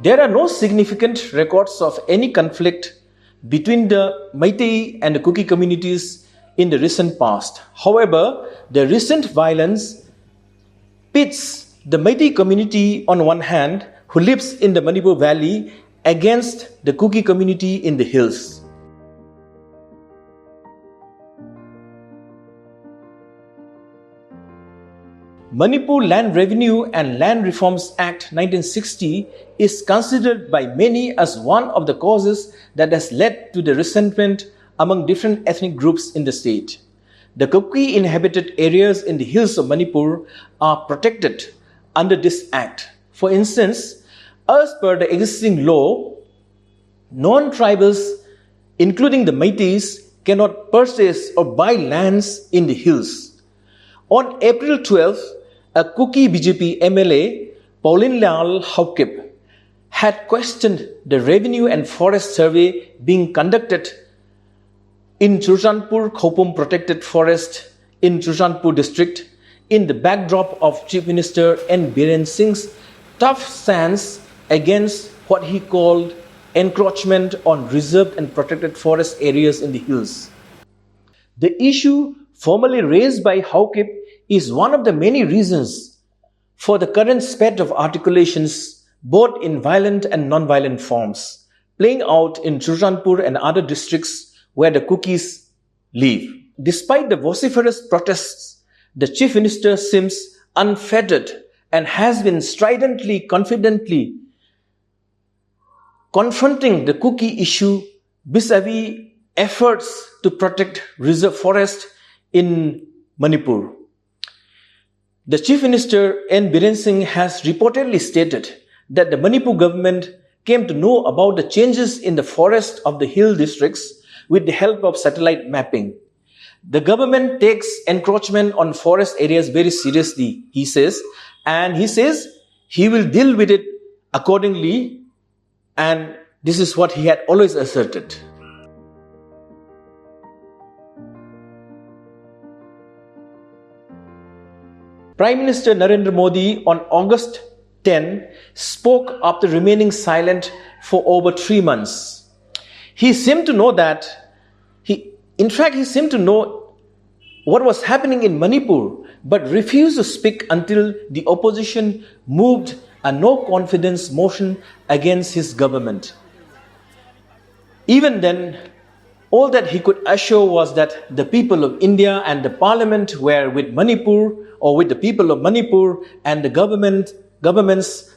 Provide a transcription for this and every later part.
There are no significant records of any conflict between the Meitei and the Kuki communities in the recent past. However, the recent violence pits the Meitei community on one hand, who lives in the Manipur Valley, against the Kuki community in the hills. Manipur Land Revenue and Land Reforms Act 1960 is considered by many as one of the causes that has led to the resentment among different ethnic groups in the state. The Kuki inhabited areas in the hills of Manipur are protected under this act. For instance, as per the existing law, non-tribals, including the Meiteis, cannot purchase or buy lands in the hills. On April 12th, a Kuki BJP MLA, Pauline Lal Haukip, had questioned the revenue and forest survey being conducted in Churchandpur Khopum Protected Forest in Churchandpur district in the backdrop of Chief Minister N. Dhiren Singh's tough stance against what he called encroachment on reserved and protected forest areas in the hills. The issue formally raised by Haukip is one of the many reasons for the current spate of articulations, both in violent and non-violent forms, playing out in Churchandpur and other districts where the Kukis live. Despite the vociferous protests, the Chief Minister seems unfettered and has been stridently, confidently confronting the Kuki issue vis-a-vis efforts to protect reserve forest in Manipur. The Chief Minister N. Dhiren Singh has reportedly stated that the Manipur government came to know about the changes in the forest of the hill districts with the help of satellite mapping. The government takes encroachment on forest areas very seriously, he says, and he says he will deal with it accordingly, and this is what he had always asserted. Prime Minister Narendra Modi on August 10 spoke after remaining silent for over 3 months. He seemed to know he seemed to know what was happening in Manipur, but refused to speak until the opposition moved a no-confidence motion against his government. Even then, all that he could assure was that the people of India and the parliament were with Manipur, or with the people of Manipur, and the governments,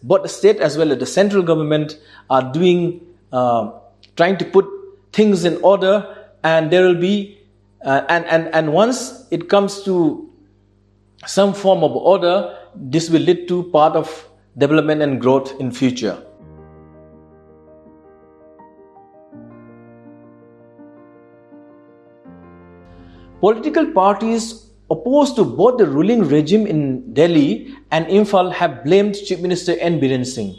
both the state as well as the central government, are trying to put things in order, and there will be, and once it comes to some form of order, this will lead to part of development and growth in future. Political parties opposed to both the ruling regime in Delhi and Imphal have blamed Chief Minister N. Dhiren Singh.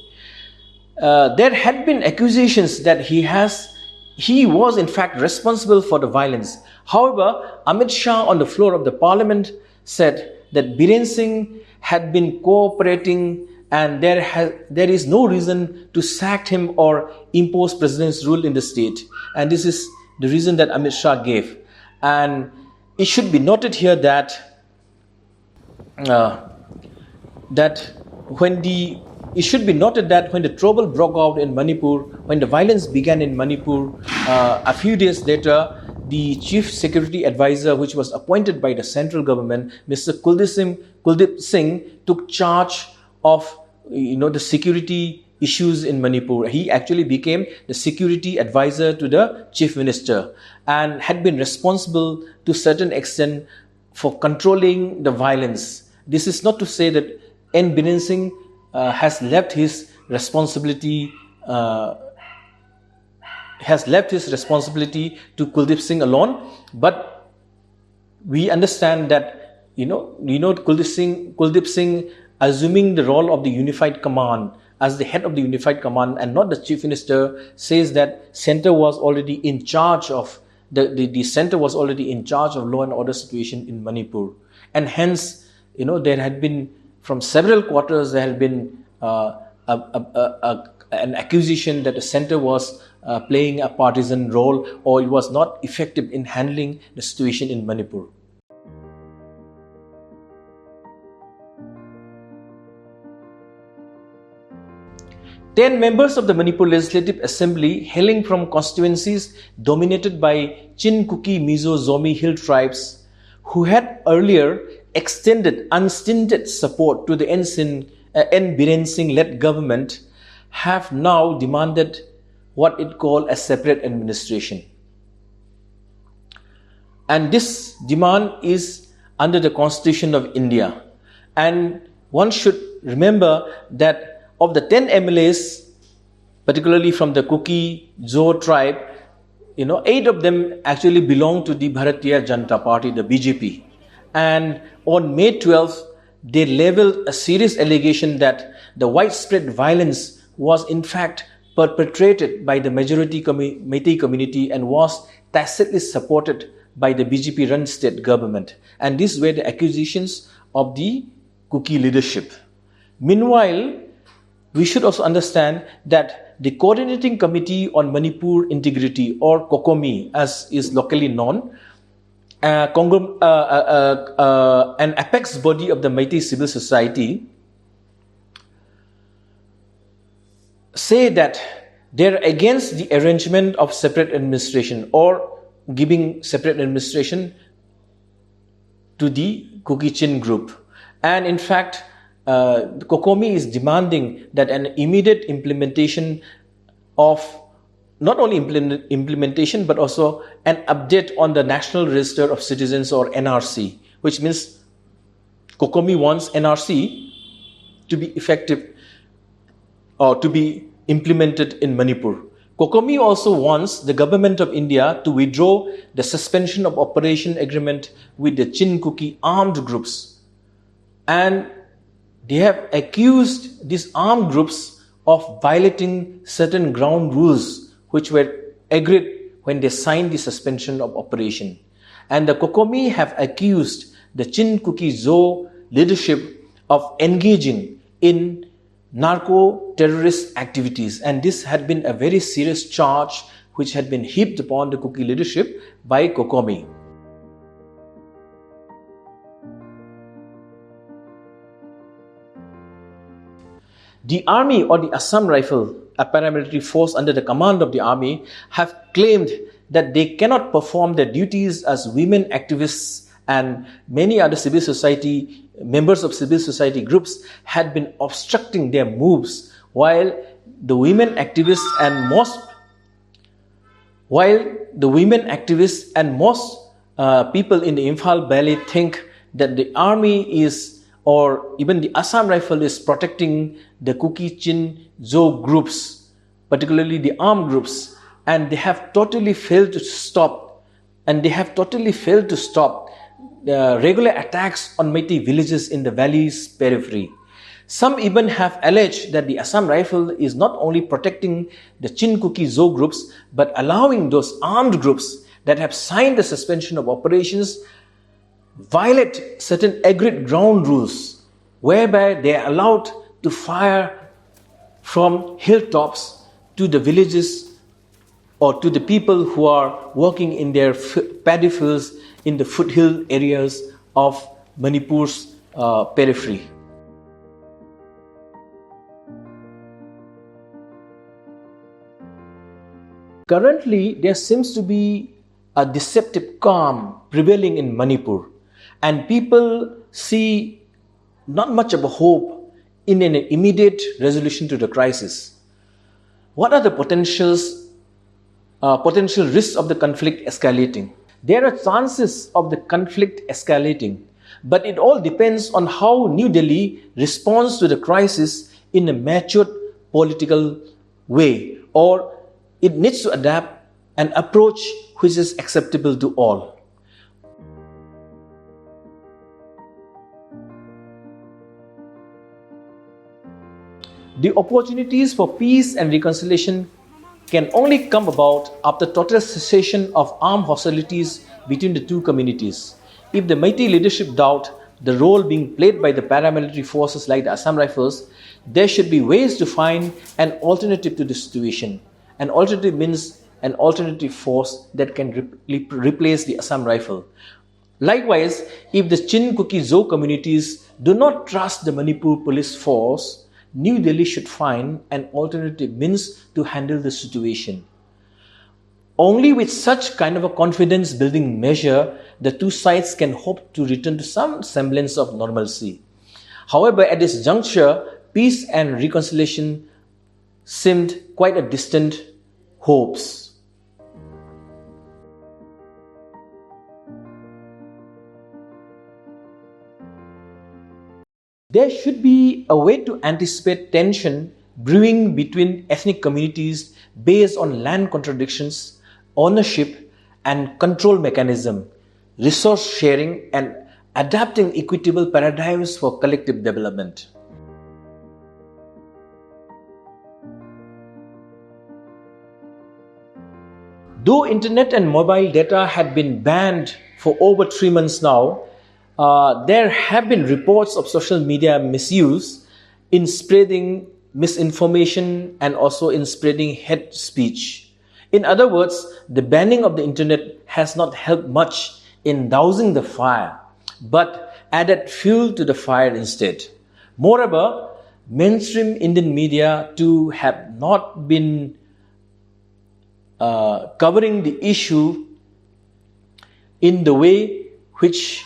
There had been accusations that he was in fact responsible for the violence. However, Amit Shah on the floor of the parliament said that Dhiren Singh had been cooperating and there is no reason to sack him or impose president's rule in the state. And this is the reason that Amit Shah gave. And it should be noted here that when the trouble broke out in Manipur, when the violence began in Manipur, a few days later, the chief security advisor, which was appointed by the central government, Mr. Kuldip Singh, took charge of the security issues in Manipur. He actually became the security advisor to the chief minister and had been responsible to a certain extent for controlling the violence. This is not to say that N. Dhiren Singh has left his responsibility to Kuldip Singh alone, but we understand that Kuldip Singh assuming the role of the unified command as the head of the unified command and not the chief minister says that center was already in charge of the center was already in charge of law and order situation in Manipur, and hence there had been from several quarters there had been a an accusation that the center was playing a partisan role, or it was not effective in handling the situation in Manipur. Ten members of the Manipur Legislative Assembly, hailing from constituencies dominated by Chin, Kuki, Mizo, Zomi Hill tribes, who had earlier extended unstinted support to the N. Dhiren Singh-led government, have now demanded what it called a separate administration. And this demand is under the Constitution of India. And one should remember that of the 10 MLAs, particularly from the Kuki Zo tribe, 8 of them actually belong to the Bharatiya Janata Party, the BJP. And on May 12th, they leveled a serious allegation that the widespread violence was in fact perpetrated by the majority Meitei community and was tacitly supported by the BJP-run state government. And these were the accusations of the Kuki leadership. Meanwhile, we should also understand that the Coordinating Committee on Manipur Integrity, or COCOMI as is locally known, an apex body of the Meitei civil society, say that they're against the arrangement of separate administration or giving separate administration to the Kuki Chin group. And in fact, the COCOMI is demanding that an immediate implementation of not only implementation but also an update on the National Register of Citizens, or NRC, which means COCOMI wants NRC to be effective or to be implemented in Manipur. COCOMI also wants the government of India to withdraw the suspension of operation agreement with the Chin Kuki armed groups, and they have accused these armed groups of violating certain ground rules which were agreed when they signed the suspension of operation. And the COCOMI have accused the Chin Kuki Zo leadership of engaging in narco-terrorist activities. And this had been a very serious charge which had been heaped upon the Kuki leadership by COCOMI. The army, or the Assam Rifle, a paramilitary force under the command of the army, have claimed that they cannot perform their duties as women activists, and many other civil society members of civil society groups had been obstructing their moves, while the women activists and most people in the Imphal Valley think that the army is, or even the Assam Rifle is, protecting the Kuki Chin Zo groups, particularly the armed groups, and they have totally failed to stop regular attacks on Meitei villages in the valley's periphery. Some even have alleged that the Assam Rifle is not only protecting the Chin Kuki Zo groups, but allowing those armed groups that have signed the suspension of operations violate certain agreed ground rules, whereby they are allowed to fire from hilltops to the villages or to the people who are working in their paddy fields in the foothill areas of Manipur's periphery. Currently, there seems to be a deceptive calm prevailing in Manipur, and people see not much of a hope in an immediate resolution to the crisis. What are the potential risks of the conflict escalating? There are chances of the conflict escalating, but it all depends on how New Delhi responds to the crisis in a matured political way, or it needs to adapt an approach which is acceptable to all. The opportunities for peace and reconciliation can only come about after total cessation of armed hostilities between the two communities. If the Meitei leadership doubt the role being played by the paramilitary forces like the Assam Rifles, there should be ways to find an alternative to the situation. An alternative means an alternative force that can replace the Assam Rifle. Likewise, if the Chin Kuki Zo communities do not trust the Manipur police force, New Delhi should find an alternative means to handle the situation. Only with such kind of a confidence building measure, the two sides can hope to return to some semblance of normalcy. However, at this juncture, peace and reconciliation seemed quite a distant hopes. There should be a way to anticipate tension brewing between ethnic communities based on land contradictions, ownership and control mechanism, resource sharing and adapting equitable paradigms for collective development. Though internet and mobile data had been banned for over 3 months now, there have been reports of social media misuse in spreading misinformation and also in spreading hate speech. In other words, the banning of the internet has not helped much in dousing the fire, but added fuel to the fire instead. Moreover, mainstream Indian media too have not been covering the issue in the way which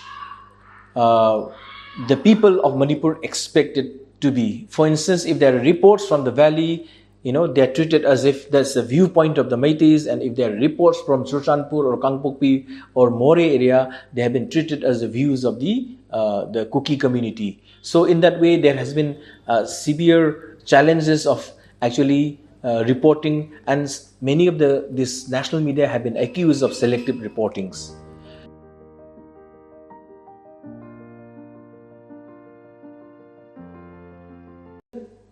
the people of Manipur expect it to be. For instance, if there are reports from the valley, they are treated as if that's the viewpoint of the Meiteis, and if there are reports from Churchanpur or Kangpokpi or More area, they have been treated as the views of the Kuki community. So in that way, there has been severe challenges of actually reporting, and many of this national media have been accused of selective reportings.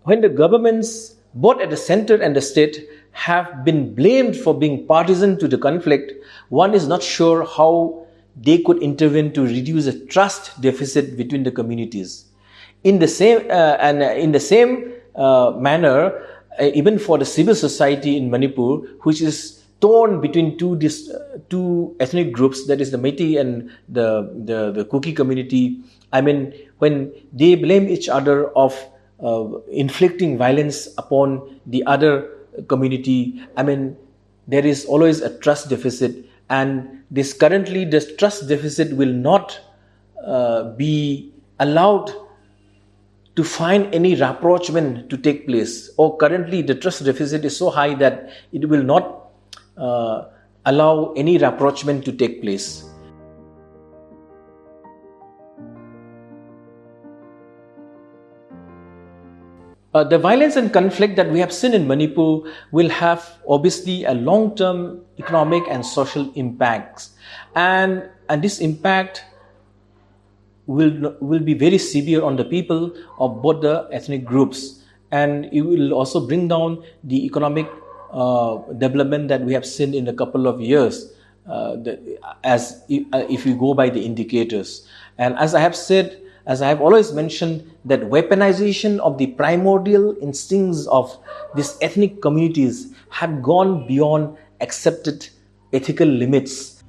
When the governments, both at the center and the state, have been blamed for being partisan to the conflict, one is not sure how they could intervene to reduce the trust deficit between the communities. In the same manner, even for the civil society in Manipur, which is torn between two ethnic groups, that is the Meitei and the Kuki community. I mean, when they blame each other of inflicting violence upon the other community, I mean, there is always a trust deficit, and this trust deficit will not be allowed to find any rapprochement to take place. Or currently the trust deficit is so high that it will not allow any rapprochement to take place. The violence and conflict that we have seen in Manipur will have obviously a long-term economic and social impacts, and this impact will be very severe on the people of both the ethnic groups, and it will also bring down the economic development that we have seen in a couple of years, if we go by the indicators. And as I have always mentioned, that weaponization of the primordial instincts of these ethnic communities had gone beyond accepted ethical limits,